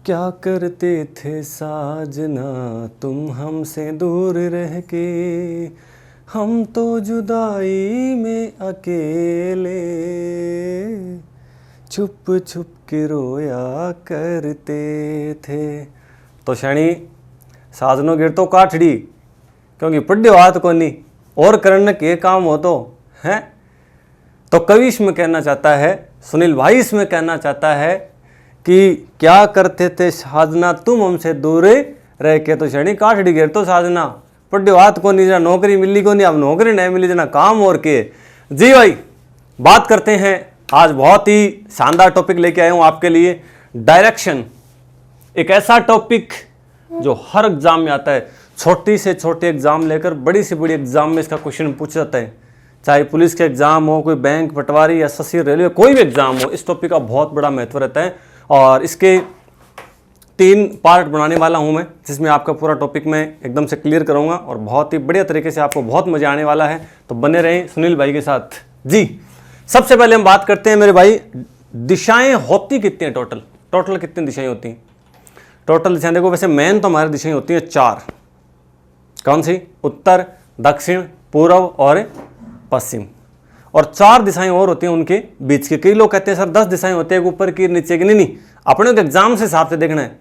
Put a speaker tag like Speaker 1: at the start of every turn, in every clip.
Speaker 1: क्या करते थे साजना तुम हमसे दूर रह के, हम तो जुदाई में अकेले छुप छुप के रोया करते थे। तो शनी साजनो गिर तो काठड़ी क्योंकि पढ़ो हाथ को नहीं और करने के काम हो तो हैं। तो कवि इसमें कहना चाहता है, सुनील भाई इसमें कहना चाहता है कि क्या करते थे साजना तुम हमसे दूर रह के, तो शनि काठड़ी गिर तो साजना पढ़ो हाथ को नहीं, जना नौकरी मिली को नहीं, अब नौकरी नहीं मिली जना काम और के। जी भाई बात करते हैं, आज बहुत ही शानदार टॉपिक लेके आया हूं आपके लिए, डायरेक्शन। एक ऐसा टॉपिक जो हर एग्जाम में आता है, छोटी से छोटे एग्जाम लेकर बड़ी से बड़ी एग्जाम में इसका क्वेश्चन पूछा जाता है। चाहे पुलिस के एग्जाम हो, कोई बैंक पटवारी, एसएससी, रेलवे, कोई भी एग्जाम हो, इस टॉपिक का बहुत बड़ा महत्व रहता है। और इसके 3 पार्ट बनाने वाला हूं मैं, जिसमें आपका पूरा टॉपिक मैं एकदम से क्लियर करूंगा और बहुत ही बढ़िया तरीके से आपको बहुत मजा आने वाला है। तो बने रहें सुनील भाई के साथ। जी सबसे पहले हम बात करते हैं मेरे भाई, दिशाएं होती कितनी है टोटल कितनी दिशाएं होती हैं? टोटल दिशाएं देखो, वैसे मेन तो हमारी दिशाएं होती हैं 4। कौन सी? उत्तर, दक्षिण, पूर्व और पश्चिम। और 4 दिशाएं और होती हैं उनके बीच की। कई लोग कहते हैं सर 10 दिशाएं होती है, ऊपर की नीचे की। नहीं, अपने को एग्जाम से हिसाब से देखना है,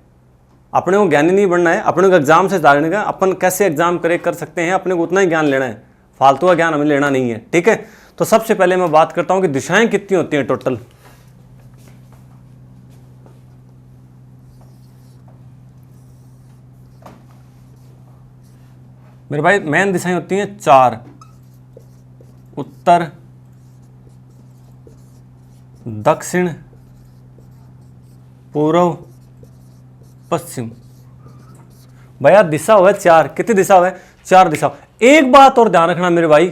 Speaker 1: अपने को ज्ञानी नहीं बनना है, अपने को एग्जाम से जानने का अपन कैसे एग्जाम कर सकते हैं, अपने को उतना ही ज्ञान लेना है, फालतू का ज्ञान हमें लेना नहीं है। ठीक है, तो सबसे पहले मैं बात करता हूं कि दिशाएं कितनी होती हैं टोटल। मेरे भाई मेन दिशाएं होती हैं 4, उत्तर, दक्षिण, पूर्व, पश्चिम। भैया दिशा हुआ 4, कितनी दिशा हुआ? 4 दिशा। एक बात और ध्यान रखना मेरे भाई,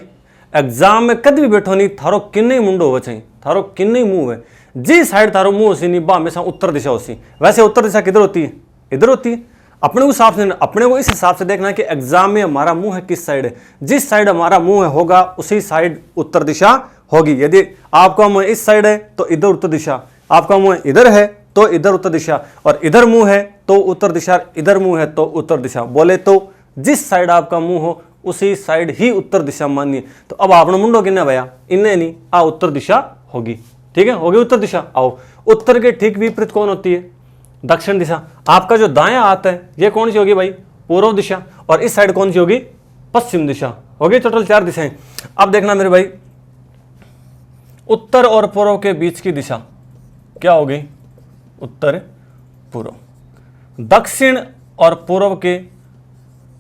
Speaker 1: एग्जाम में कभी भी बैठो नहीं, थारो किन्ने मुंडो हो चाहिए, थारो किन्ने मुंह है, जी साइड थारो मुंह होसी नहीं, बा हमेशा उत्तर दिशा होसी। वैसे उत्तर दिशा किधर होती है? इधर होती है। अपने को इस हिसाब से देखना है कि एग्जाम में हमारा मुंह है किस साइड है, जिस साइड हमारा मुंह होगा उसी साइड उत्तर दिशा होगी। यदि आपका मुंह इस साइड है तो इधर उत्तर दिशा, आपका मुंह इधर है तो इधर उत्तर दिशा, और इधर मुंह है तो उत्तर दिशा, इधर मुंह है तो उत्तर दिशा। बोले तो जिस साइड आपका मुंह हो उसी साइड ही उत्तर दिशा मानिए। तो अब आपने मुंडो किन्ने भैया, इन्हें नहीं, आ उत्तर दिशा होगी। ठीक है, होगी उत्तर दिशा। आओ, उत्तर के ठीक विपरीत कौन होती है? दक्षिण दिशा। आपका जो दायां हाथ है ये कौन सी होगी भाई? पूर्व दिशा। और इस साइड कौन सी होगी? पश्चिम दिशा। होगी टोटल 4 दिशाएं। अब देखना मेरे भाई, उत्तर और पूर्व के बीच की दिशा क्या होगी? उत्तर पूर्व। दक्षिण और पूर्व के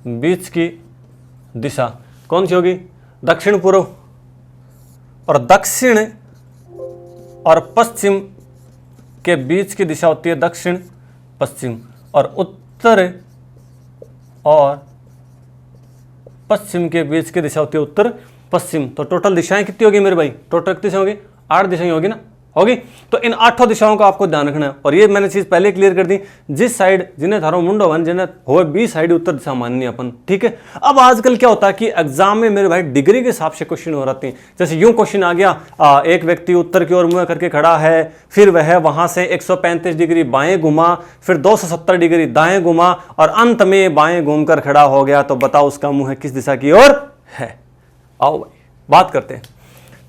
Speaker 1: बीच की दिशा कौन सी होगी? दक्षिण पूर्व। और दक्षिण और पश्चिम के बीच की दिशा होती है दक्षिण पश्चिम। और उत्तर और पश्चिम के बीच की दिशा होती है उत्तर पश्चिम। तो टोटल दिशाएं कितनी होगी मेरे भाई? टोटल कितनी होगी? 8 दिशाएं होगी ना, होगी। तो इन 8 दिशाओं का आपको ध्यान रखना है। और ये मैंने चीज पहले क्लियर कर दी, जिस साइड जिन्हें थारो मुंडो वन जिन्हें हो बी साइड उत्तर दिशा माननी अपन। ठीक है, अब आजकल क्या होता है कि एग्जाम में मेरे भाई डिग्री के हिसाब से क्वेश्चन हो रहे हैं। जैसे यूं क्वेश्चन आ गया, एक व्यक्ति उत्तर की ओर मुंह करके खड़ा है, फिर वह वहां से 135 डिग्री बाएं घुमा, फिर 270 डिग्री दाएं घुमा और अंत में बाएं घूमकर खड़ा हो गया। तो बताओ उसका मुंह किस दिशा की ओर है? आओ भाई बात करते हैं।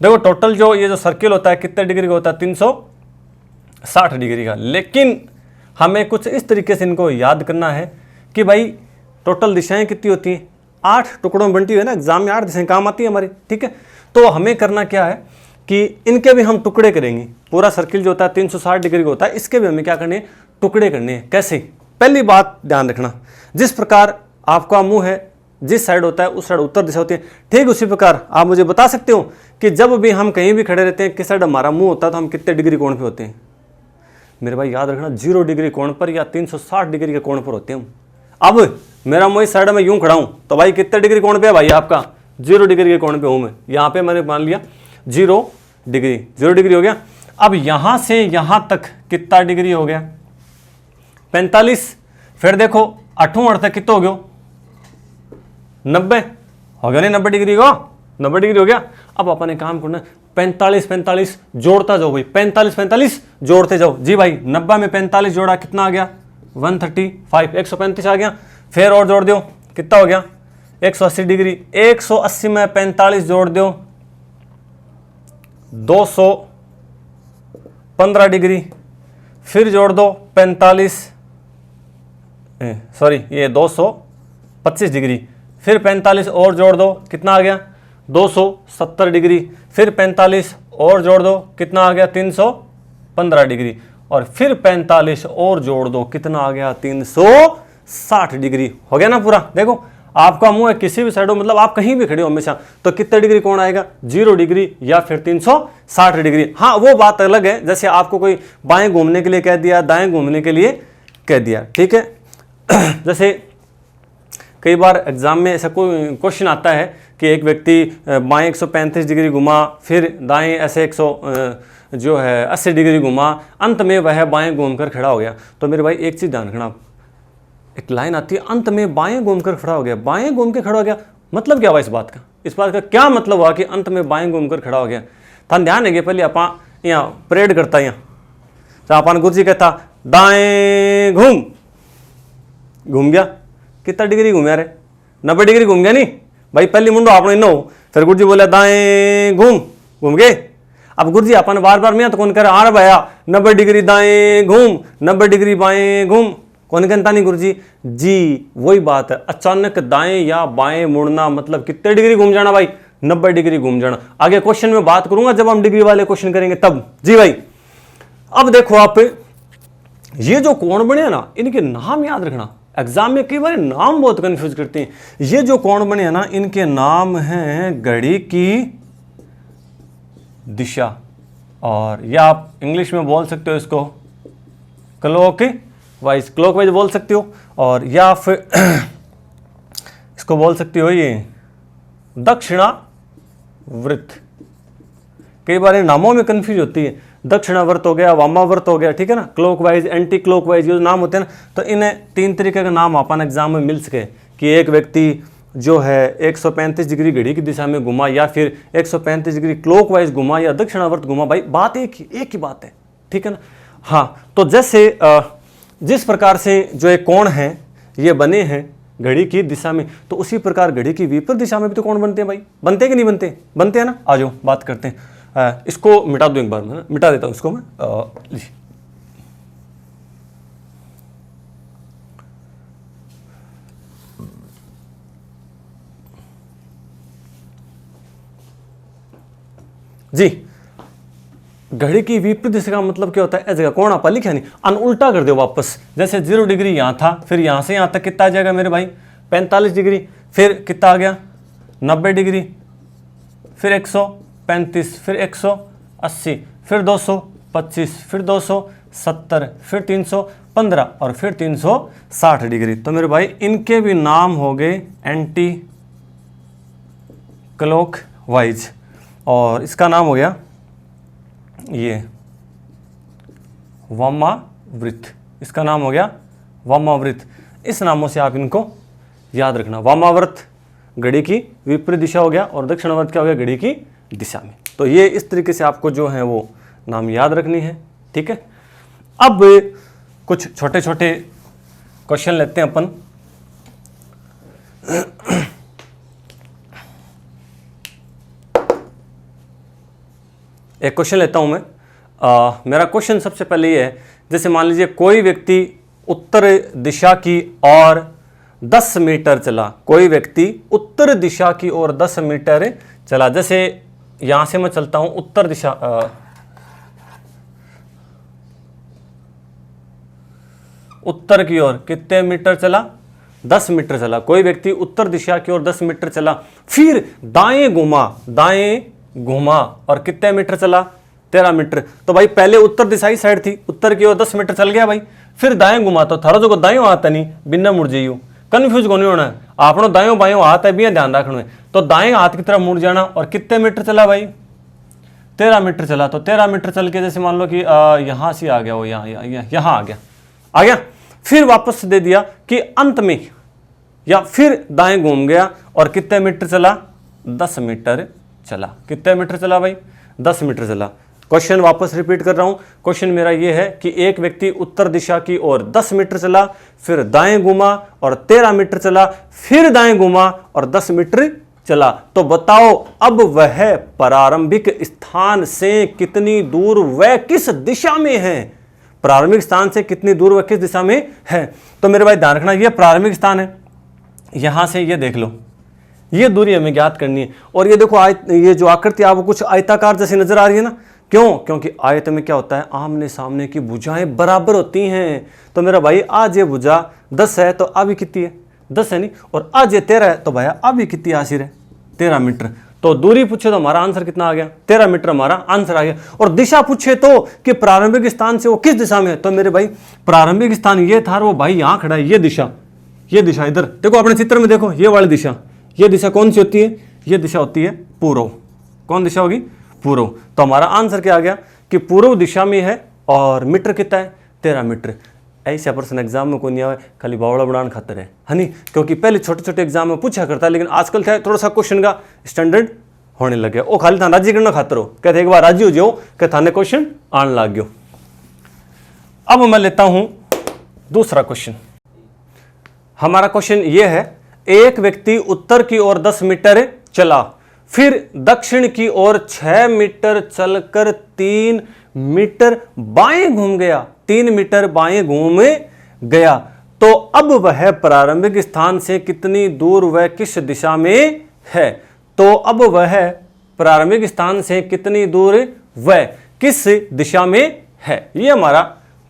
Speaker 1: देखो टोटल जो ये जो सर्किल होता है कितने डिग्री का होता है? 360 डिग्री का। लेकिन हमें कुछ इस तरीके से इनको याद करना है कि भाई टोटल दिशाएं कितनी होती हैं? 8 टुकड़ों में बंटी हुई है ना, एग्जाम में 8 दिशाएं काम आती है हमारी। ठीक है, तो हमें करना क्या है कि इनके भी हम टुकड़े करेंगे। पूरा सर्किल जो होता है 360 डिग्री का होता है, इसके भी हमें क्या करने हैं? टुकड़े करने हैं। कैसे? पहली बात ध्यान रखना, जिस प्रकार आपका मुंह है जिस साइड होता है उस साइड उत्तर दिशा होती है, ठीक उसी प्रकार आप मुझे बता सकते हो कि जब भी हम कहीं भी खड़े रहते हैं किस साइड हमारा मुंह होता है तो हम कितने डिग्री कोण पे होते हैं? मेरे भाई याद रखना 0 डिग्री कोण पर या 360 डिग्री के कोण पर होते हैं। अब मेरा मुंह इस साइड में यूं खड़ा हूं तो भाई कितने डिग्री कोण पे है भाई? आपका 0 डिग्री के कोण पे हूं मैं। यहां पे मैंने मान लिया 0 डिग्री, 0 डिग्री हो गया। अब यहां से यहां तक कितना डिग्री हो गया? 45। फिर देखो 8वां अर्थ कितना हो गया? 90 हो गया नहीं? 90 डिग्री को 90 डिग्री हो गया। अब अपन ने काम करना 45 जोड़ता जाओ भाई, 45 जोड़ते जाओ। जी भाई 90 में 45 जोड़ा कितना आ गया? 135, 135 आ गया। फिर और जोड़ दो, कितना हो गया 180 डिग्री। 180 में 45 जोड़ दो 215 डिग्री। फिर जोड़ दो 45, सॉरी ये 225 डिग्री। फिर 45 और जोड़ दो, कितना आ गया 270 डिग्री। फिर 45 और जोड़ दो, कितना आ गया 315 डिग्री। और फिर 45 और जोड़ दो, कितना आ गया 360 डिग्री। हो गया ना पूरा। देखो आपका मुंह है किसी भी साइड हो, मतलब आप कहीं भी खड़े हो हमेशा, तो कितने डिग्री कोण आएगा 0 डिग्री या फिर 360 डिग्री। हाँ वो बात अलग है, जैसे आपको कोई बाएं घूमने के लिए कह दिया, दाएं घूमने के लिए कह दिया, ठीक है। जैसे कई बार एग्जाम में ऐसा कोई क्वेश्चन आता है कि एक व्यक्ति बाएं 135 डिग्री घुमा, फिर दाएं ऐसे 80 डिग्री घुमा, अंत में वह बाएं घूमकर खड़ा हो गया। तो मेरे भाई एक चीज ध्यान रखना, एक लाइन आती है अंत में बाएं घूमकर खड़ा हो गया। बाएं घूम के खड़ा हो गया मतलब क्या हुआ इस बात का? इस बात का क्या मतलब हुआ कि अंत में बाएं घूमकर खड़ा हो गया? थान ध्यान है पहले आप यहाँ परेड करता यहाँ, तो अपन गुरुजी कहता दाएं घूम गया। कितना डिग्री घूमया रे? 90 डिग्री घूम गया नहीं भाई, पहली मुंडो आपने इन हो। फिर गुरुजी बोला दाएं घूम गए। अब गुरुजी अपन बार बार मैं तो कौन कर आ भैया 90 डिग्री दाएं घूम, 90 डिग्री बाएं घूम, कौन कहता नहीं गुरुजी जी। वही बात है, अचानक दाएं या बाएं मुड़ना मतलब कितने डिग्री घूम जाना भाई 90 डिग्री घूम जाना। आगे क्वेश्चन में बात करूंगा जब हम डिग्री वाले क्वेश्चन करेंगे तब। जी भाई अब देखो आप ये जो कोण बने ना इनके नाम याद रखना, एग्जाम में कई बार नाम बहुत कंफ्यूज करते हैं। ये जो कोण बने हैं ना इनके नाम हैं घड़ी की दिशा, और या आप इंग्लिश में बोल सकते हो इसको क्लॉकवाइज बोल सकते हो, और या फिर इसको बोल सकते हो ये दक्षिणावर्त। कई बार नामों में कंफ्यूज होती है, दक्षिणावर्त हो गया, वामावर्त हो गया, ठीक है ना, क्लॉकवाइज, एंटी क्लॉकवाइज जो नाम होते हैं ना, तो इन्हें 3 तरीके का नाम अपन एग्जाम में मिल सके कि एक व्यक्ति जो है 135 डिग्री घड़ी की दिशा में घुमा, या फिर 135 डिग्री क्लॉकवाइज घुमा, या दक्षिणावर्त घुमा। भाई बात एक ही बात है, ठीक है ना। हाँ तो जैसे जिस प्रकार से जो एक कोण है ये बने हैं घड़ी की दिशा में, तो उसी प्रकार घड़ी की विपरीत दिशा में भी तो कोण बनते हैं भाई। बनते कि नहीं बनते? बनते हैं ना। आ जाओ बात करते हैं। इसको मिटा दो एक बार, मैं मिटा देता हूं इसको मैं। जी घड़ी की विपरीत दिशा का मतलब क्या होता है? ऐसे कोण आप लिखा नहीं, अन उल्टा कर दो वापस। जैसे 0 डिग्री यहां था, फिर यहां से यहां तक कितना आ जाएगा मेरे भाई 45 डिग्री, फिर कितना आ गया 90 डिग्री, फिर 135, फिर 180, फिर 225, फिर 270, फिर 315 और फिर 360 डिग्री। तो मेरे भाई इनके भी नाम हो गए एंटी क्लॉकवाइज, और इसका नाम हो गया ये वामावृत। इसका नाम हो गया वामावृत। इस नामों से आप इनको याद रखना। वामावर्त घड़ी की विपरीत दिशा हो गया, और दक्षिणावर्त क्या हो गया घड़ी की दिशा में। तो ये इस तरीके से आपको जो है वो नाम याद रखनी है, ठीक है। अब कुछ छोटे छोटे क्वेश्चन लेते हैं अपन। एक क्वेश्चन लेता हूं मैं। मेरा क्वेश्चन सबसे पहले ये है, जैसे मान लीजिए कोई व्यक्ति उत्तर दिशा की ओर 10 मीटर चला। कोई व्यक्ति उत्तर दिशा की ओर 10 मीटर चला। जैसे यहां से मैं चलता हूं उत्तर दिशा, उत्तर की ओर कितने मीटर चला 10 मीटर चला। कोई व्यक्ति उत्तर दिशा की ओर 10 मीटर चला, फिर दाएं घुमा और कितने मीटर चला 13 मीटर। तो भाई पहले उत्तर दिशाई साइड थी, उत्तर की ओर 10 मीटर चल गया भाई, फिर दाएं घुमा तो थारा जो दाएं हाथ नहीं बिना मुड़ जाइयो, कंफ्यूज को नहीं होना है। आपनो दाएं बाएं हाथ है भी ध्यान रखना है। तो दाएं हाथ की तरफ मुड़ जाना, और कितने मीटर चला भाई 13 मीटर चला। तो 13 मीटर चल के जैसे मान लो कि यहां से आ गया वो, यहां आ गया, फिर वापस दे दिया कि अंत में, या फिर दाएं घूम गया और कितने मीटर चला 10 मीटर चला। कितने मीटर चला भाई 10 मीटर चला। क्वेश्चन वापस रिपीट कर रहा हूं। क्वेश्चन मेरा यह है कि एक व्यक्ति उत्तर दिशा की ओर 10 मीटर चला, फिर दाएं घूमा और 13 मीटर चला, फिर दाएं घूमा और 10 मीटर चला। तो बताओ अब वह प्रारंभिक स्थान से कितनी दूर वह किस दिशा में है। प्रारंभिक स्थान से कितनी दूर वह किस दिशा में है। तो मेरे भाई ध्यान रखना, यह प्रारंभिक स्थान है। यहां से ये देख लो, ये दूरी हमें ज्ञात करनी है। और ये देखो ये जो आकृति आपको कुछ आयताकार जैसी नजर आ रही है ना, क्यों? क्योंकि आयत में क्या होता है, आमने सामने की भुजाएं बराबर होती हैं। तो मेरा भाई आज ये भुजा 10 है तो आ भी कितनी है, 10 है नहीं, और आज ये 13 है तो भैया आ भी कितनी आसिर है, 13 मीटर। तो दूरी पूछे तो हमारा आंसर कितना आ गया, 13 मीटर हमारा आंसर आ गया। और दिशा पूछे तो कि प्रारंभिक स्थान से वो किस दिशा में है, तो मेरे भाई प्रारंभिक स्थान ये था, वो भाई यहां खड़ा है, ये दिशा इधर देखो, अपने चित्र में देखो, ये वाली दिशा, ये दिशा कौन सी होती है, ये दिशा होती है पूर्व। कौन दिशा होगी, पूर्व। तो हमारा आंसर क्या आ गया कि पूर्व दिशा में है और मीटर कितना है, 13 मीटर। ऐसा प्रश्न एग्जाम में कोई नहीं आवे, खाली बावड़ा बनाने खातर है नहीं, क्योंकि पहले छोटे छोटे एग्जाम में पूछा करता है, लेकिन आजकल क्या थोड़ा सा क्वेश्चन का स्टैंडर्ड होने लगे। वो खाली था राजी करना खातर हो, कहते एक बार राजी हो जाओ कि थाने क्वेश्चन आने लग गयो। अब मैं लेता हूं दूसरा क्वेश्चन। हमारा क्वेश्चन ये है, एक व्यक्ति उत्तर की ओर 10 मीटर चला, फिर दक्षिण की ओर 6 मीटर चलकर 3 मीटर बाएं घूम गया, 3 मीटर बाएं घूम गया। तो अब वह प्रारंभिक स्थान से कितनी दूर वह किस दिशा में है। तो अब वह प्रारंभिक स्थान से कितनी दूर वह किस दिशा में है, ये हमारा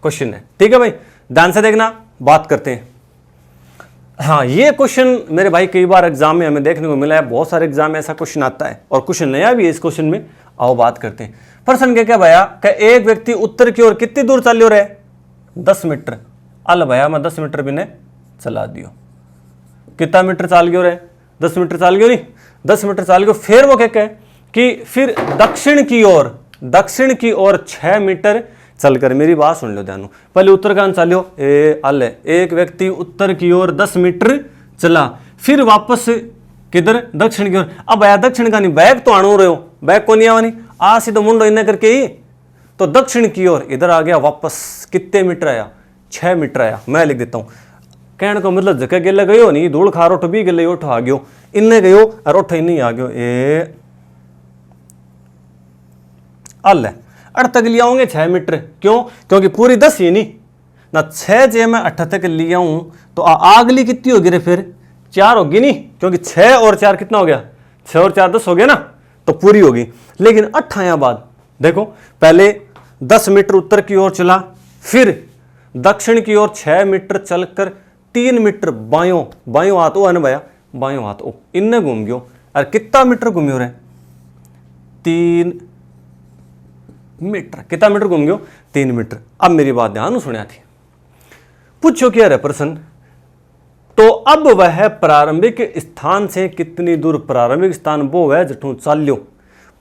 Speaker 1: क्वेश्चन है। ठीक है भाई, ध्यान से देखना, बात करते हैं। हाँ, ये क्वेश्चन मेरे भाई कई बार एग्जाम में हमें देखने को मिला है, बहुत सारे एग्जाम में ऐसा क्वेश्चन आता है और क्वेश्चन नया भी है इस क्वेश्चन में। आओ बात करते हैं। प्रश्न क्या भैया, एक व्यक्ति उत्तर की ओर कितनी दूर चल रहा है, 10 मीटर। अल भैया मैं 10 मीटर भी ने चला दियो, कितना मीटर चाल गयो रे, 10 मीटर चाल गयो नहीं, 10 मीटर चाल गयो। फिर वो क्या कहे कि फिर दक्षिण की ओर 6 मीटर चलकर, मेरी बात सुन लो ध्यान, पहले उत्तर का चालो एक व्यक्ति उत्तर की ओर 10 मीटर चला, फिर वापस किधर, दक्षिण की ओर। अब आया दक्षिण का नहीं, बैग तो आणो रहे हो, बैग को नहीं आवा नहीं, आ सीधो मुंडो इन्हें करके ही तो दक्षिण की ओर इधर आ गया वापस। कितने मीटर आया, 6 मीटर आया। मैं लिख देता हूं, कहने को मतलब जगह गेले गयो नहीं, धूल खार उठ भी गेले उठ आ गयो, इन्हें गयो और उठ नहीं आ गयो। अड़ तक लिया होंगे 6 मीटर, क्यों? क्योंकि पूरी 10 ही नहीं ना, 6 जे मैं 8 तक लिया हूं तो आगली कितनी होगी रे, फिर 4 होगी नहीं, क्योंकि 6 और 4 कितना हो गया, 6 और 4 10 हो गया ना, तो पूरी होगी। लेकिन 8 आया बाद देखो, पहले 10 मीटर उत्तर की ओर चला, फिर दक्षिण की ओर 6 मीटर चलकर 3 मीटर बायों हाथ ओ है ना भैया, बायों हाथ ओ इनने घूम गयो। और कितना मीटर घूमियो रे, 3 मीटर। कितना मीटर घूम गयो, 3 मीटर। अब मेरी बात ध्यान सुनिया थी, पूछो क्या रे प्रश्न, तो अब वह प्रारंभिक स्थान से कितनी दूर, प्रारंभिक स्थान वो है जठू चाल्यो,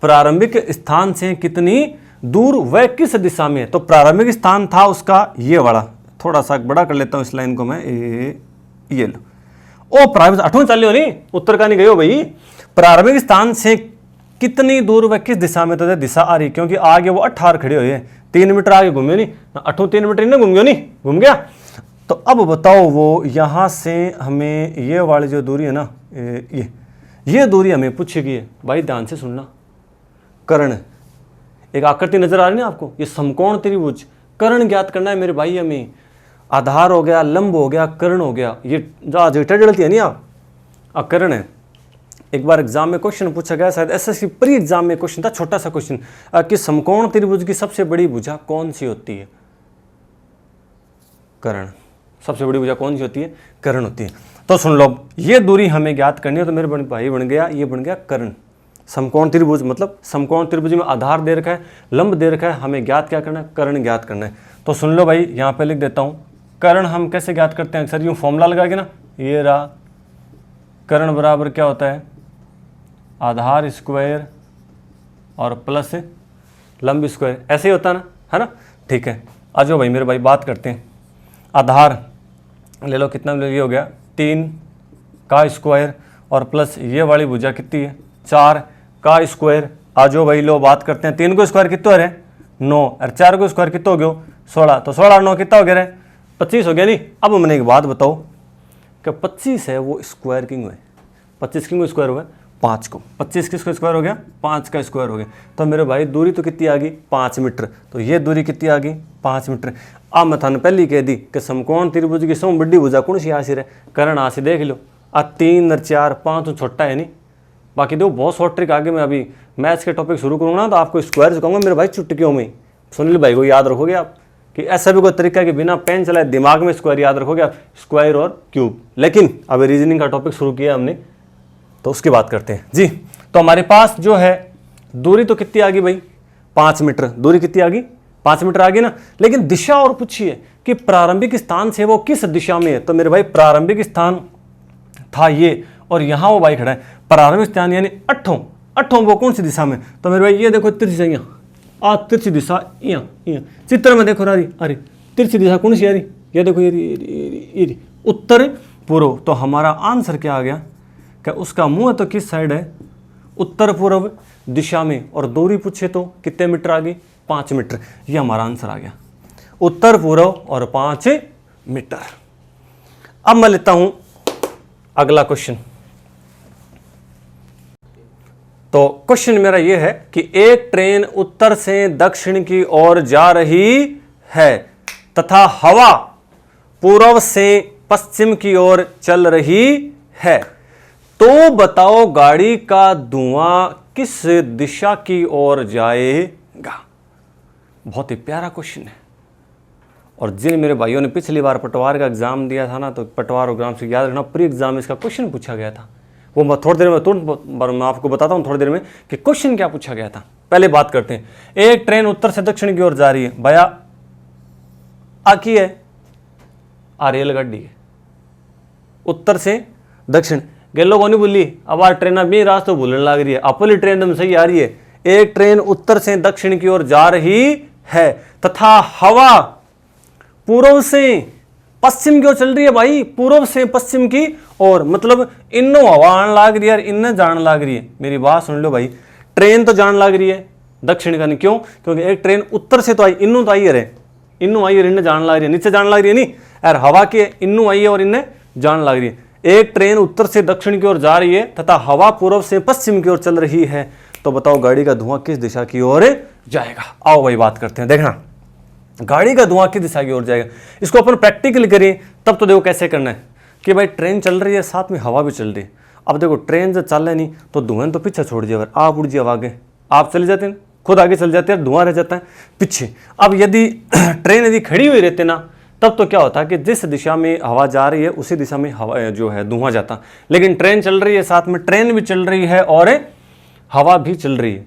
Speaker 1: प्रारंभिक स्थान से कितनी दूर वह किस दिशा में है। तो प्रारंभिक स्थान था उसका ये वाला, थोड़ा सा बड़ा कर लेता हूं इस लाइन को मैं, ये लो, ओ प्रारंभिक अठों चाल्यो नहीं, उत्तर का नहीं गयो भाई। प्रारंभिक स्थान से कितनी दूर वह किस दिशा में, तो दिशा आ रही, क्योंकि आगे वो 18 खड़े हुए हैं, 3 मीटर आगे घूमे नहीं, 8 3 मीटर इन्हें घूम गयो नहीं, घूम गया। तो अब बताओ वो यहां से हमें ये वाली जो दूरी है ना, ये दूरी हमें पूछेगी भाई, ध्यान से सुनना। कर्ण, एक आकृति नजर आ रही है ना आपको, ये समकोण त्रिभुज, कर्ण ज्ञात करना है मेरे भाई हमें। आधार हो गया, लंब हो गया, कर्ण हो गया, ये जो डलती है नहीं आप, कर्ण है। एक बार एग्जाम में क्वेश्चन पूछा गया, शायद एसएससी प्री एग्जाम में क्वेश्चन था, छोटा सा क्वेश्चन, कि समकोण त्रिभुज की सबसे बड़ी भुजा कौन सी होती है, कर्ण। सबसे बड़ी भुजा कौन सी होती है, कर्ण होती है। तो सुन लो, ये दूरी हमें ज्ञात करनी है, तो मेरे भाई बन गया, ये बन गया कर्ण। समकोण त्रिभुज मतलब समकोण त्रिभुज में आधार दे रखा है, लंब दे रखा है, हमें ज्ञात क्या करना है, कर्ण ज्ञात करना है। तो सुन लो भाई, यहाँ पे लिख देता हूँ, कर्ण हम कैसे ज्ञात करते हैं, अक्सर यूँ फॉर्मूला लगा के ना, ये रहा, कर्ण बराबर क्या होता है, आधार स्क्वायर और प्लस लंब स्क्वायर, ऐसे ही होता है ना, ठीक है। आ जाओ भाई मेरे भाई, बात करते हैं। आधार ले लो, कितना ये हो गया 3 का स्क्वायर और प्लस ये वाली भुजा कितनी है, 4 का स्क्वायर। आ जाओ भाई लो, बात करते हैं। 3 को स्क्वायर कितना है, 9 और 4 को स्क्वायर कितना हो गया 16, तो 16 और 9 कितना हो गया रे 25 हो गया नहीं। अब मैंने एक बात बताओ कि 25 है वो स्क्वायर किंग है, 25 किंग स्क्वायर हुआ 5 को, 25 किसको स्क्वायर हो गया 5 का स्क्वायर हो गया। तो मेरे भाई दूरी तो कितनी आ गई 5 मीटर, तो ये दूरी कितनी आ गई 5 मीटर। अब मैं थाने पहले कह दी कि समकोण त्रिभुज की सम बड़ी भुजा कौन सी आसिर है, करण आसि देख लो। 3 और 4 5 तो छोटा है नहीं, बाकी देखो बहुत शॉर्ट ट्रिक आगे मैं अभी मैथ्स के टॉपिक शुरू करूँगा ना तो आपको स्क्वायर सिखाऊंगा मेरे भाई चुटकियों में। सुनील भाई को याद रखोगे आप कि ऐसा भी कोई तरीका है कि बिना पेन चलाए दिमाग में स्क्वायर याद रखोगे आप, स्क्वायर और क्यूब। लेकिन अभी रीजनिंग का टॉपिक शुरू किया हमने तो उसकी बात करते हैं जी। तो हमारे पास जो है दूरी तो कितनी आ गई भाई 5 मीटर, दूरी कितनी आ गई 5 मीटर आ गई ना। लेकिन दिशा और पूछिए कि प्रारंभिक स्थान से वो किस दिशा में है, तो मेरे भाई प्रारंभिक स्थान था ये और यहाँ वो भाई खड़ा है। प्रारंभिक स्थान यानी 8 वो कौन सी दिशा में, तो मेरे भाई ये देखो तिरछी यहाँ तिरछी दिशा यहाँ चित्र में देखो रारी, अरे तिरछी दिशा कौन सी आ रही, ये देखो ये उत्तर पूर्व। तो हमारा आंसर क्या आ गया कि उसका मुंह तो किस साइड है उत्तर पूर्व दिशा में, और दूरी पूछे तो कितने मीटर आ गई 5 मीटर। ये हमारा आंसर आ गया उत्तर पूर्व और 5 मीटर। अब मैं लेता हूं अगला क्वेश्चन। तो क्वेश्चन मेरा यह है कि एक ट्रेन उत्तर से दक्षिण की ओर जा रही है तथा हवा पूर्व से पश्चिम की ओर चल रही है, तो बताओ गाड़ी का धुआं किस दिशा की ओर जाएगा। बहुत ही प्यारा क्वेश्चन है, और जिन मेरे भाइयों ने पिछली बार पटवार का एग्जाम दिया था ना, तो पटवार और ग्राम से याद रखना प्री एग्जाम में इसका क्वेश्चन पूछा गया था। वो मैं थोड़ी देर में तुरंत मैं आपको बताता हूं थोड़ी देर में कि क्वेश्चन क्या पूछा गया था। पहले बात करते हैं। एक ट्रेन उत्तर से दक्षिण की ओर जा रही है भैया, आकी है आ रेलगाड़ी है उत्तर से दक्षिण, गए लोगों ने बोली अब आ ट्रेन भी रास्ता भूलने लग रही है, अपनी ट्रेन एकदम सही आ रही है। एक ट्रेन उत्तर से दक्षिण की ओर जा रही है तथा हवा पूर्व से पश्चिम की ओर चल रही है भाई, पूर्व से पश्चिम की ओर, मतलब इन्नो हवा आने लग रही है और इन्ने जान लग रही है। मेरी बात सुन लो भाई, ट्रेन तो जान लग रही है दक्षिण का नहीं, क्यों, क्योंकि एक ट्रेन उत्तर से तो आई, इन्नू तो आई है, इन्नू आई है, इन्ने जान लग रही है, नीचे जान लग रही है नहीं यार, हवा के इन्नू आई है और इन्ने जान लग रही है। एक ट्रेन उत्तर से दक्षिण की ओर जा रही है तथा हवा पूर्व से पश्चिम की ओर चल रही है, तो बताओ गाड़ी का धुआं किस दिशा की ओर जाएगा। आओ भाई बात करते हैं। देखना गाड़ी का धुआं किस दिशा की ओर जाएगा, इसको अपन प्रैक्टिकल करें तब तो देखो कैसे करना है कि भाई ट्रेन चल रही है साथ में हवा भी चल रही है। अब देखो ट्रेन जब चल रही नहीं तो धुआं तो पीछे छोड़ दिया, अगर आप उड़ जाए आगे, आप चले जाते हैं खुद आगे चल जाते हैं, धुआं रह जाता है पीछे। अब यदि ट्रेन यदि खड़ी हुई रहती ना, तब तो क्या होता है कि जिस दिशा में हवा जा रही है उसी दिशा में हवा जो है धुआं जाता। लेकिन ट्रेन चल रही है, साथ में ट्रेन भी चल रही है और हवा भी चल रही है,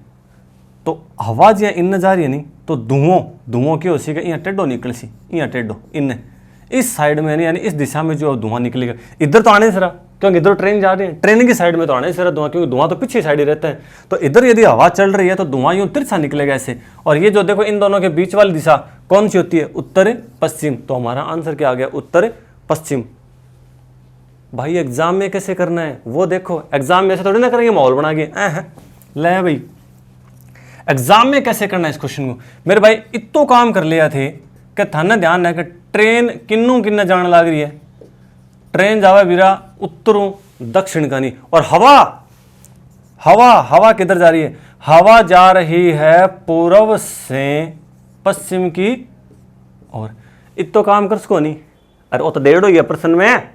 Speaker 1: तो हवा जो इन जा रही है नहीं तो धुआं की हो सी यहाँ टेढ़ो निकल सी, यहाँ टेढ़ो इन इस साइड में यानी इस दिशा में जो धुआं निकलेगा। इधर तो आने सरा, क्योंकि इधर ट्रेन जा रही है, ट्रेन की साइड में तो आने सरा धुआं, क्योंकि धुआं तो पीछे साइड ही रहता है। तो इधर यदि हवा चल रही है तो धुआं यूं तिरछा निकलेगा ऐसे, और ये जो देखो इन दोनों के बीच वाली दिशा कौन सी होती है, उत्तर पश्चिम। तो हमारा आंसर क्या आ गया, उत्तर पश्चिम। भाई एग्जाम में कैसे करना है वो देखो, एग्जाम में ऐसे थोड़ी ना करेंगे माहौल बना के ले भाई, एग्जाम में कैसे करना है इस क्वेश्चन को। मेरे भाई इतो काम कर लिया थे कि थाना ध्यान है कि ट्रेन किन्नू किन्ना जान लग रही है, ट्रेन जावे बीरा उत्तरों दक्षिण का नहीं, और हवा किधर जा रही है, हवा जा रही है पूर्व से पश्चिम की ओर। इतो काम कर सको नहीं, अरे वो तो 1.5 ही प्रश्न में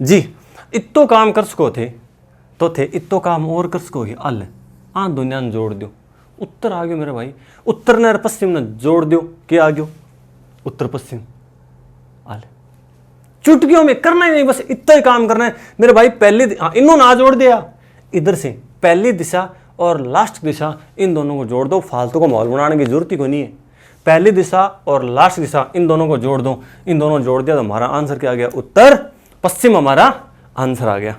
Speaker 1: जी, इतो काम कर सको थे तो थे, इतो काम और कर सको अल दुनिया ने जोड़ दो, उत्तर आ गयो मेरे भाई, उत्तर ने पश्चिम ने जोड़ दो, क्या आ गयो उत्तर पश्चिम आल। चुटकियों में करना ही नहीं, बस इतना ही काम करना है मेरे भाई। पहली इन्हों ना जोड़ दिया, इधर से पहली दिशा और लास्ट दिशा इन दोनों को जोड़ दो, फालतू को माहौल बनाने की जरूरत ही कोई नहीं है। पहली दिशा और लास्ट दिशा इन दोनों को जोड़ दो, इन दोनों जोड़ दिया तो हमारा आंसर क्या आ गया, उत्तर पश्चिम हमारा आंसर आ गया।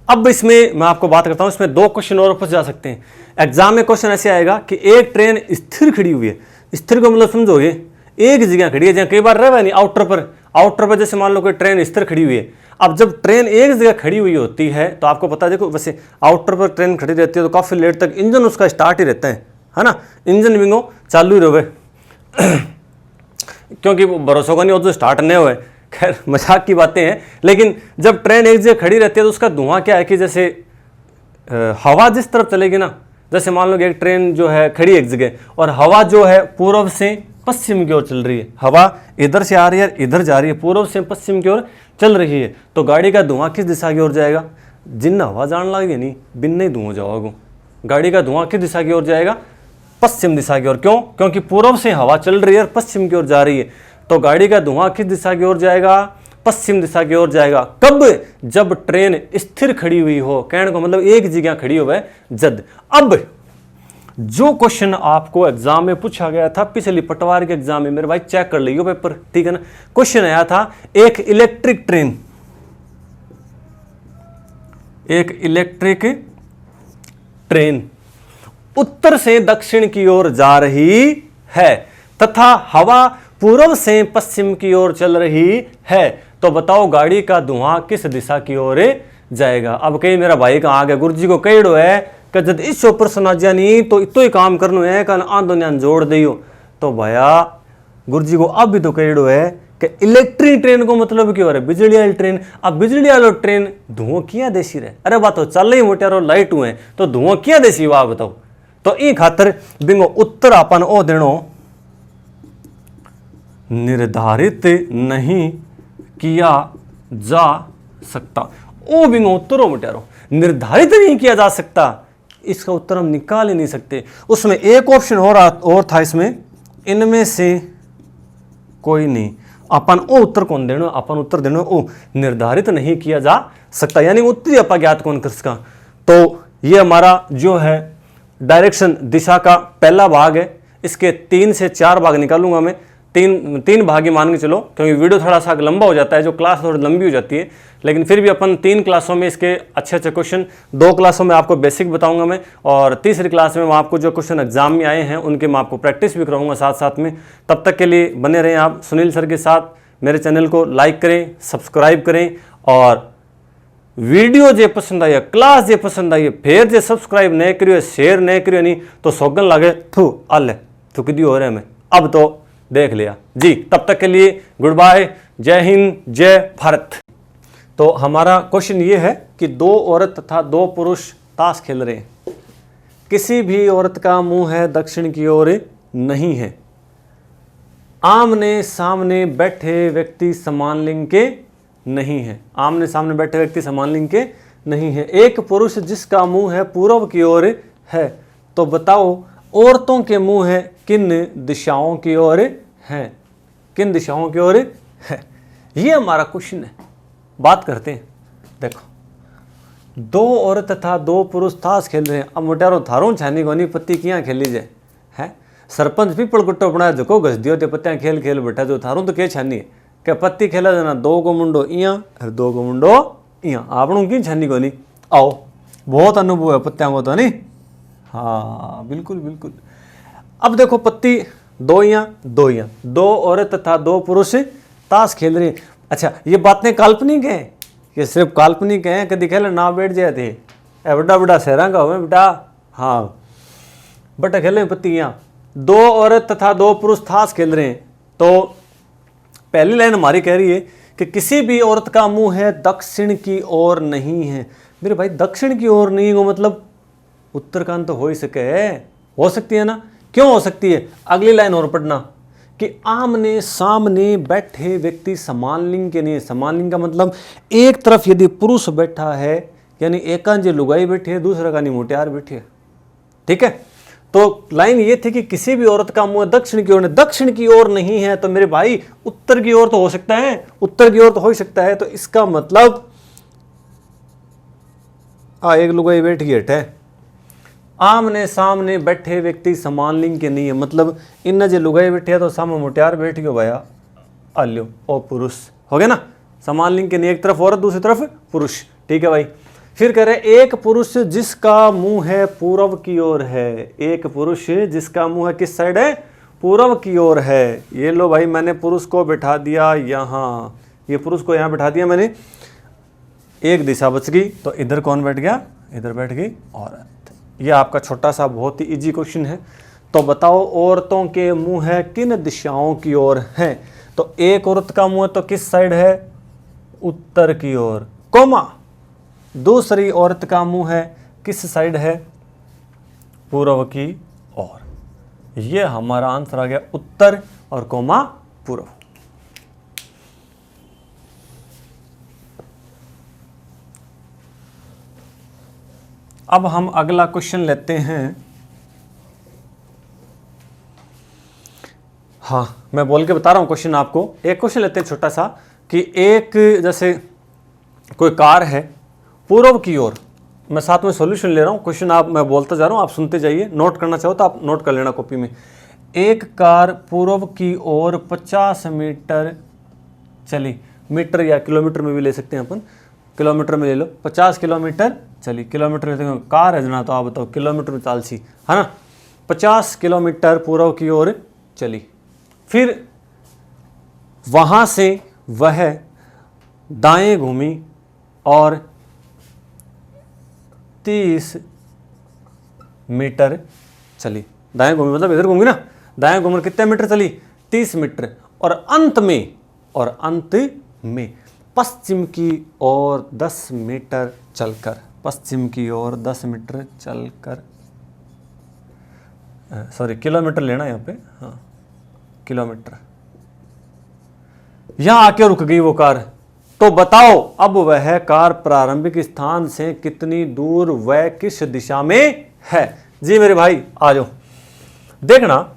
Speaker 1: अब इसमें मैं आपको बात करता हूं, इसमें 2 क्वेश्चन और पूछ जा सकते हैं एग्जाम में। क्वेश्चन ऐसे आएगा कि एक ट्रेन स्थिर खड़ी हुई है, स्थिर को मतलब समझोगे एक जगह खड़ी है, जहां कई बार रह नहीं आउटर पर जैसे मान लो कोई ट्रेन स्थिर खड़ी हुई है। अब जब ट्रेन एक जगह खड़ी हुई होती है तो आपको पता है, देखो वैसे आउटर पर ट्रेन खड़ी रहती है तो काफ़ी लेट तक इंजन उसका स्टार्ट ही रहता है ना, इंजन विंगो चालू ही रहे क्योंकि वो भरोसा का नहीं हो तो स्टार्ट नहीं हुए। खैर मजाक की बातें हैं, लेकिन जब ट्रेन एक जगह खड़ी रहती है तो उसका धुआं क्या है कि जैसे हवा जिस तरफ चलेगी ना, जैसे मान लो कि एक ट्रेन जो है खड़ी एक जगह और हवा जो है पूर्व से पश्चिम की ओर चल रही है, हवा इधर से आ रही है इधर जा रही है, पूर्व से पश्चिम की ओर चल रही है, तो गाड़ी का धुआं किस दिशा की ओर जाएगा? जिन हवा जान लगे नहीं बिन नहीं धुआं जाओगे, गाड़ी का धुआं किस दिशा की ओर जाएगा? पश्चिम दिशा की ओर। क्यों? क्योंकि पूर्व से हवा चल रही है और पश्चिम की ओर जा रही है, तो गाड़ी का धुआं किस दिशा की ओर जाएगा? पश्चिम दिशा की ओर जाएगा। कब? जब ट्रेन स्थिर खड़ी हुई हो, कहने को मतलब एक जगह खड़ी हो जद। अब जो क्वेश्चन आपको एग्जाम में पूछा गया था पिछली पटवार के एग्जाम में, मेरे भाई चेक कर लियो पेपर, ठीक है ना। क्वेश्चन आया था एक इलेक्ट्रिक ट्रेन उत्तर से दक्षिण की ओर जा रही है तथा हवा पूर्व से पश्चिम की ओर चल रही है, तो बताओ गाड़ी का धुआं किस दिशा की ओर जाएगा? अब कहीं मेरा भाई कहाँ आ गया, गुरुजी को कहो है कि जब इस ऊपर सुना जा नहीं तो इतो ही काम करनो है, कल आंदो न्यान जोड़ दियो। तो भैया गुरुजी को अब भी तो कहो है कि इलेक्ट्रिक ट्रेन को मतलब क्यों हो रहा है? बिजली वाली ट्रेन। अब बिजली वाली ट्रेन धुआं किया देसी रहे? अरे बात तो चल ही मोटियारो लाइट हुए तो धुआं किया देसी वाह बताओ। तो ई खातर बिंगो उत्तर अपन ओ देनो निर्धारित नहीं किया जा सकता। ओ बिंगो उत्तरों मोटियारो निर्धारित नहीं किया जा सकता, इसका उत्तर हम निकाल ही नहीं सकते। उसमें एक ऑप्शन और था इसमें, इनमें से कोई नहीं। अपन ओ उत्तर कौन देनो? अपन उत्तर देनो ओ निर्धारित नहीं किया जा सकता, यानी उत्तरी अपा ज्ञात कौन कर सका। तो ये हमारा जो है डायरेक्शन दिशा का पहला भाग है। इसके 3 से 4 भाग निकालूंगा मैं, तीन भाग ही मान के चलो, क्योंकि वीडियो थोड़ा सा लंबा हो जाता है, जो क्लास थोड़ी लंबी हो जाती है, लेकिन फिर भी अपन 3 क्लासों में इसके अच्छे क्वेश्चन, 2 क्लासों में आपको बेसिक बताऊंगा मैं, और तीसरी क्लास में मैं आपको जो क्वेश्चन एग्जाम में आए हैं उनके मैं आपको प्रैक्टिस भी कराऊंगा साथ साथ में। तब तक के लिए बने रहें आप सुनील सर के साथ। मेरे चैनल को लाइक करें, सब्सक्राइब करें, और वीडियो जे पसंद आई, क्लास जे पसंद आई, फिर जे सब्सक्राइब नहीं करियो, शेयर नहीं करियो नहीं तो सौगन लगे थू अल तो किदी हो रहे हमें, अब तो देख लिया जी। तब तक के लिए गुड बाय, जय हिंद, जय भारत। तो हमारा क्वेश्चन ये है कि 2 औरत तथा 2 पुरुष ताश खेल रहे हैं। किसी भी औरत का मुंह है दक्षिण की ओर नहीं है। आमने सामने बैठे व्यक्ति समान लिंग के नहीं है। आमने सामने बैठे व्यक्ति समान लिंग के नहीं है। एक पुरुष जिसका मुंह है पूर्व की ओर है, तो बताओ औरतों के मुंह है किन दिशाओं की ओर है? किन दिशाओं की ओर है? ये हमारा क्वेश्चन है। बात करते हैं। देखो 2 औरत तथा 2 पुरुष ताश खेल रहे हैं। अब मोटारो थारों छानी गोनी पत्ती किया खेली जाए है? सरपंच पीपल गुट्टो बनाया जो घस दियो ते पत्तियां खेल खेल बैठा, जो थारों तो के छानी है क्या पत्ती खेला जाना 2 को मुंडो इया और 2 को मुंडो इया, आपनों की छानी गोनी। आओ बहुत अनुभव है पत्तियां को तो नहीं। हाँ बिल्कुल बिल्कुल। अब देखो पत्ती 2 इया 2 इया, 2 औरत तथा 2 पुरुष ताश खेल रहे हैं। अच्छा ये बातें काल्पनिक हैं, ये सिर्फ काल्पनिक हैं, कभी खेल ना बैठ जाए थे बड़ा बड़ा शहरा का हो बेटा। हाँ बटा खेले पत्तियाँ, 2 औरत तथा 2 पुरुष ताश खेल रहे हैं। तो पहली लाइन हमारी कह रही है कि किसी भी औरत का मुंह है दक्षिण की ओर नहीं है। मेरे भाई दक्षिण की ओर नहीं हो मतलब उत्तर का तो हो ही सके, हो सकती है ना? क्यों हो सकती है? अगली लाइन और पढ़ना कि आमने सामने बैठे व्यक्ति समान लिंग के नहीं है। समान लिंग का मतलब एक तरफ यदि पुरुष बैठा है यानी एकांज लुगाई बैठी है, दूसरा का नहीं मुटियार बैठी है, ठीक है। तो लाइन ये थी कि किसी भी औरत का मुंह दक्षिण की ओर, दक्षिण की ओर नहीं है, तो मेरे भाई उत्तर की ओर तो हो सकता है, उत्तर की ओर तो हो ही सकता है। तो इसका मतलब एक लुगाई बैठ गई है। आमने सामने बैठे व्यक्ति समान लिंग के नहीं है, मतलब इन जे लुगाई बैठे तो सामने मुटियार बैठ गयो भैया आल्यो और पुरुष हो गया ना। समान लिंग के नहीं, एक तरफ औरत दूसरी तरफ पुरुष, ठीक है भाई। फिर कह रहे एक पुरुष जिसका मुंह है पूर्व की ओर है। एक पुरुष जिसका मुंह है किस साइड है? पूर्व की ओर है। ये लो भाई मैंने पुरुष को बैठा दिया यहाँ, ये पुरुष को यहाँ बैठा दिया मैंने। एक दिशा बच गई, तो इधर कौन बैठ गया, इधर बैठ गई औरत। ये आपका छोटा सा बहुत ही इजी क्वेश्चन है। तो बताओ औरतों के मुंह है किन दिशाओं की ओर हैं? तो एक औरत का मुंह तो किस साइड है, उत्तर की ओर, कोमा दूसरी औरत का मुंह है किस साइड है, पूर्व की ओर। ये हमारा आंसर आ गया उत्तर और कोमा पूर्व। अब हम अगला क्वेश्चन लेते हैं। हाँ, मैं बोल के बता रहा हूं क्वेश्चन आपको। एक क्वेश्चन लेते हैं छोटा सा कि एक जैसे कोई कार है पूर्व की ओर, मैं साथ में सॉल्यूशन ले रहा हूं, क्वेश्चन आप मैं बोलता जा रहा हूं, आप सुनते जाइए, नोट करना चाहो तो आप नोट कर लेना कॉपी में। एक कार पूर्व की ओर 50 मीटर चली, मीटर या किलोमीटर में भी ले सकते हैं अपन, किलोमीटर में ले लो, 50 किलोमीटर चली, किलोमीटर लेते हैं, कार है जना, तो आप बताओ किलोमीटर में चाल सी है ना, 50 किलोमीटर पूर्व की ओर चली। फिर वहां से वह दाएं घूमी और 30 मीटर चली। दाएं घूमी मतलब इधर घूमी ना, दाएं घूमकर कितने मीटर चली, 30 मीटर, और अंत में पश्चिम की ओर 10 मीटर चलकर, पश्चिम की ओर 10 मीटर चलकर, सॉरी किलोमीटर लेना यहाँ पे, हाँ किलोमीटर, यहां आके रुक गई वो कार। तो बताओ अब वह कार प्रारंभिक स्थान से कितनी दूर व किस दिशा में है? जी मेरे भाई आ जाओ। देखना,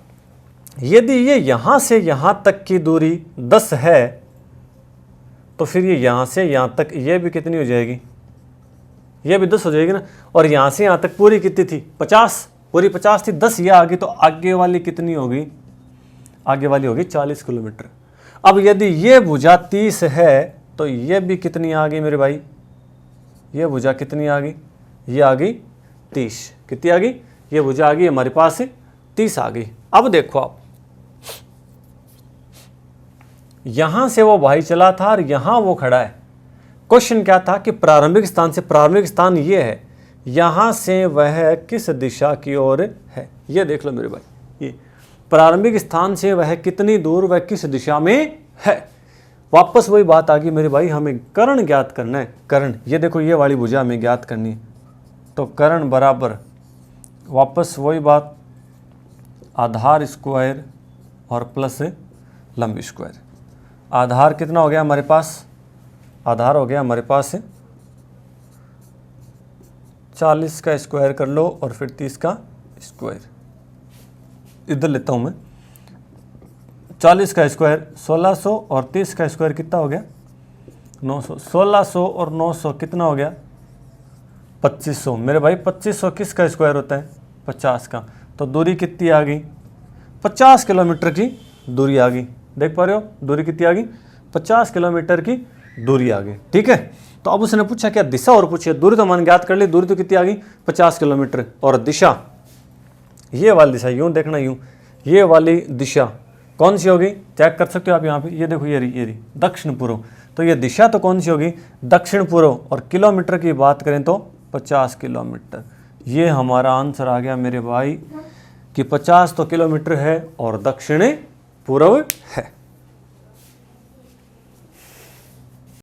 Speaker 1: यदि ये यहां से यहां तक की दूरी 10 है तो फिर ये यहां से यहां तक ये भी कितनी हो जाएगी, ये भी 10 हो जाएगी ना, और यहां से यहां तक पूरी कितनी थी, 50, पूरी 50 थी, 10 ये आ गई, तो आगे वाली कितनी होगी, आगे वाली होगी 40 किलोमीटर। अब यदि ये भुजा 30 है तो ये भी कितनी आ गई मेरे भाई, ये भुजा कितनी आ गई, ये आ गई 30, कितनी आ गई, ये भुजा आ गई हमारे पास 30 आ गई। अब देखो आप, यहां से वो भाई चला था और यहां वो खड़ा है। क्वेश्चन क्या था कि प्रारंभिक स्थान से, प्रारंभिक स्थान ये है, यहां से वह किस दिशा की ओर है, ये देख लो मेरे भाई, ये प्रारंभिक स्थान से वह कितनी दूर वह किस दिशा में है। वापस वही बात आ गई मेरे भाई, हमें कर्ण ज्ञात करना है, कर्ण, ये देखो ये वाली भुजा हमें ज्ञात करनी है, तो कर्ण बराबर वापस वही बात, आधार स्क्वायर और प्लस लंब स्क्वायर। आधार कितना हो गया हमारे पास, आधार हो गया हमारे पास 40 का स्क्वायर कर लो और फिर 30 का स्क्वायर, इधर लेता हूं मैं, 40 का स्क्वायर 1600 और 30 का स्क्वायर कितना हो गया 900, 1600 और 900 कितना हो गया 2500। मेरे भाई 2500 किसका स्क्वायर होता है, 50 का, तो दूरी कितनी आ गई, 50 किलोमीटर की दूरी आ गई। देख पा रहे हो दूरी कितनी आ गई, 50 किलोमीटर की दूरी आ गई। ठीक है, तो अब उसने पूछा क्या दिशा, और पूछिए, दूरी तो मान ज्ञात कर ली, दूरी तो कितनी आ गई 50 किलोमीटर, और दिशा, ये वाली दिशा, यूं देखना, यूं, ये वाली दिशा कौन सी होगी, चेक कर सकते हो आप यहाँ पे, ये देखो ये रही दक्षिण पूर्व, तो ये दिशा तो कौन सी होगी, दक्षिण पूर्व, और किलोमीटर की बात करें तो 50 किलोमीटर। ये हमारा आंसर आ गया मेरे भाई कि 50 तो किलोमीटर है और दक्षिण पूर्व है।